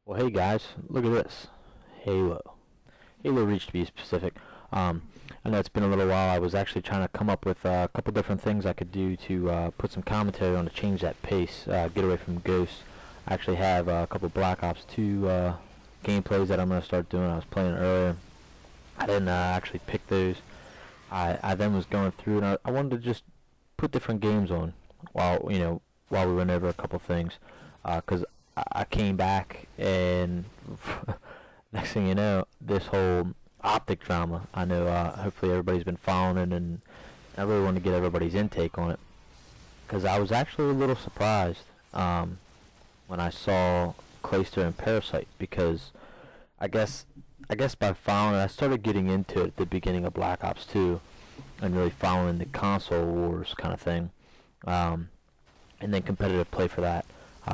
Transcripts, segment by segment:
Well, hey guys, look at this. Halo. Halo Reach to be specific. I know it's been a little while. I was actually trying to come up with a couple different things I could do to put some commentary on to change that pace, get away from Ghosts. I actually have a couple Black Ops 2 gameplays that I'm going to start doing. I was playing earlier. I didn't actually pick those. I then was going through and I wanted to just put different games on while we went over a couple things, because I came back and next thing you know, this whole OpTic drama. I know hopefully everybody's been following it, and I really want to get everybody's intake on it, because I was actually a little surprised when I saw Clayster and Parasite, because I guess by following it, I started getting into it at the beginning of Black Ops 2 and really following the console wars kind of thing, and then competitive play for that.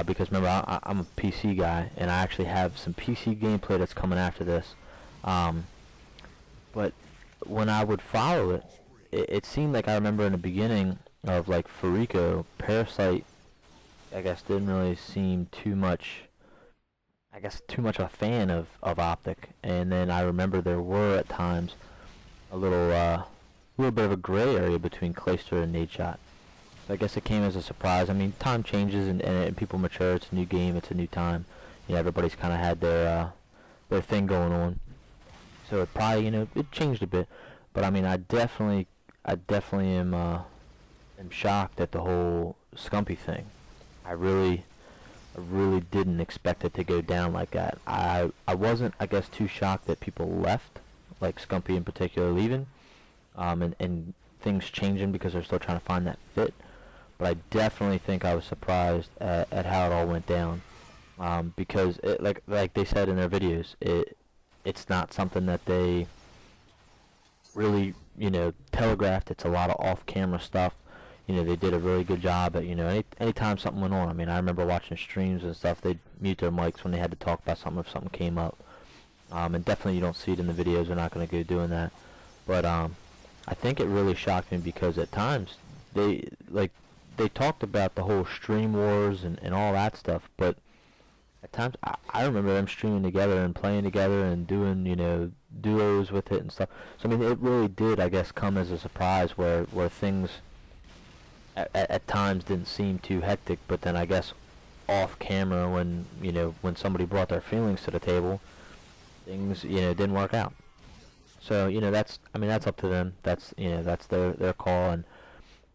Because remember, I'm a PC guy, and I actually have some PC gameplay that's coming after this. But when I would follow it seemed like I remember in the beginning of like Farico, Parasite, I guess didn't really seem too much of a fan of OpTic. And then I remember there were at times a little bit of a gray area between Clayster and Nadeshot. So I guess it came as a surprise. I mean, time changes and people mature. It's a new game. It's a new time. Everybody's kind of had their thing going on. So it probably it changed a bit. But I mean, I definitely am shocked at the whole Scumpy thing. I really didn't expect it to go down like that. I wasn't, I guess, too shocked that people left, like Scumpy in particular leaving, and things changing because they're still trying to find that fit. But I definitely think I was surprised at how it all went down, because it, like they said in their videos, it's not something that they really telegraphed. It's a lot of off-camera stuff. They did a really good job at anytime something went on. I mean, I remember watching streams and stuff. They'd mute their mics when they had to talk about something if something came up, and definitely you don't see it in the videos. They're not going to go doing that. But I think it really shocked me because at times they talked about the whole stream wars and all that stuff, but at times I remember them streaming together and playing together and doing duos with it and stuff. So I mean, it really did, I guess, come as a surprise where things at times didn't seem too hectic, but then I guess off camera when somebody brought their feelings to the table, things didn't work out. So that's up to them. That's that's their call.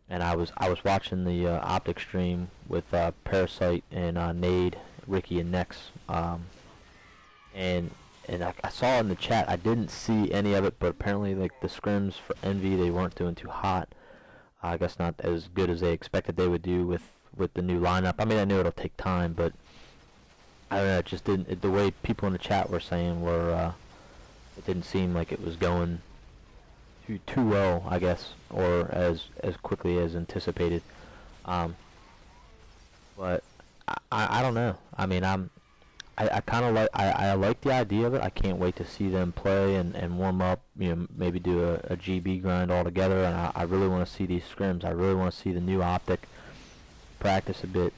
And I was watching the OpTic stream with Parasite and Nade, Ricky, and Nex, and I saw in the chat. I didn't see any of it, but apparently like the scrims for Envy, they weren't doing too hot. I guess not as good as they expected they would do with the new lineup. I mean, I knew it'll take time, but I don't know. It just didn't. The way people in the chat were saying it didn't seem like it was going too well, I guess, or as quickly as anticipated. But I don't know. I mean, I kind of like the idea of it. I can't wait to see them play and warm up. Maybe do a GB grind all together. And I really want to see these scrims. I really want to see the new OpTic practice a bit,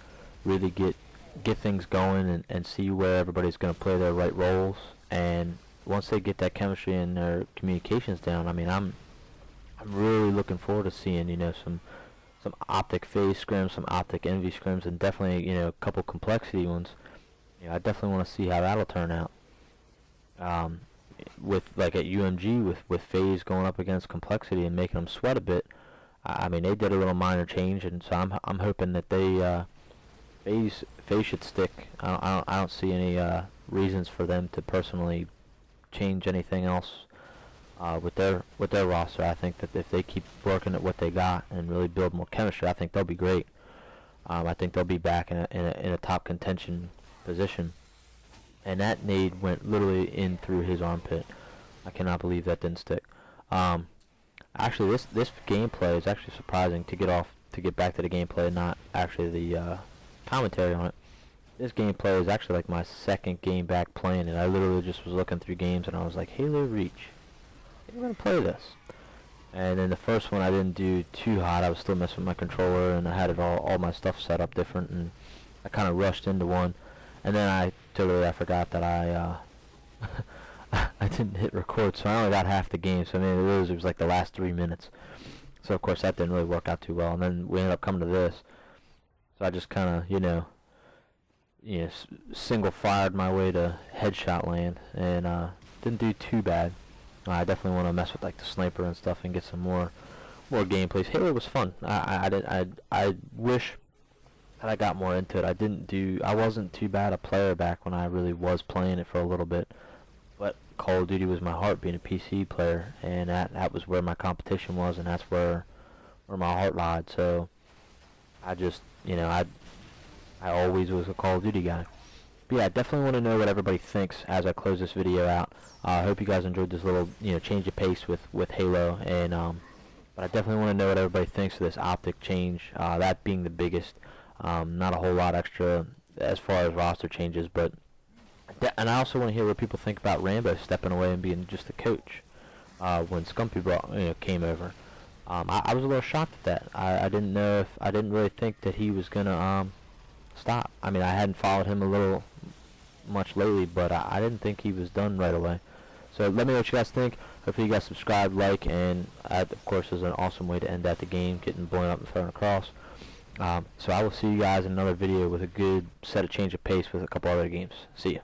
really get things going and see where everybody's going to play their right roles. And once they get that chemistry and their communications down, I mean, I'm really looking forward to seeing some OpTic phase scrims, some OpTic Envy scrims, and definitely a couple complexity ones. I definitely want to see how that'll turn out. With like at UMG with phase going up against complexity and making them sweat a bit. I mean, they did a little minor change, and so I'm hoping that they phase should stick. I don't see any reasons for them to personally change anything else with their roster. I think that if they keep working at what they got and really build more chemistry, I think they'll be great. I think they'll be back in a top contention position. And that nade went literally in through his armpit. I cannot believe that didn't stick. Actually, this gameplay is actually surprising to get back to the gameplay and not actually the commentary on it. This gameplay is actually like my second game back playing it. I literally just was looking through games and I was like, Halo Reach, I'm gonna play this. And then the first one I didn't do too hot. I was still messing with my controller and I had it all my stuff set up different, and I kind of rushed into one. And then I forgot that I didn't hit record, so I only got half the game. So I mean, it was like the last 3 minutes. So of course that didn't really work out too well. And then we ended up coming to this. So I just kind of, single fired my way to headshot land, and didn't do too bad. I definitely want to mess with like the sniper and stuff and get some more gameplays. Halo was fun. I wish that I got more into it. I wasn't too bad a player back when I really was playing it for a little bit, but Call of Duty was my heart, being a PC player, and that was where my competition was, and that's where my heart lied. So I just, I always was a Call of Duty guy. But yeah, I definitely want to know what everybody thinks as I close this video out. I hope you guys enjoyed this little, change of pace with Halo, and but I definitely want to know what everybody thinks of this OpTic change. That being the biggest. Not a whole lot extra as far as roster changes, but and I also want to hear what people think about Rambo stepping away and being just a coach when Scumpy came over. I was a little shocked at that. I didn't know if I didn't really think that he was gonna stop. I mean, I hadn't followed him a little much lately, but I didn't think he was done right away. So let me know what you guys think. Hopefully you guys subscribe, like, and of course is an awesome way to end out the game, getting blown up and thrown across. So I will see you guys in another video with a good set of change of pace with a couple other games. See ya.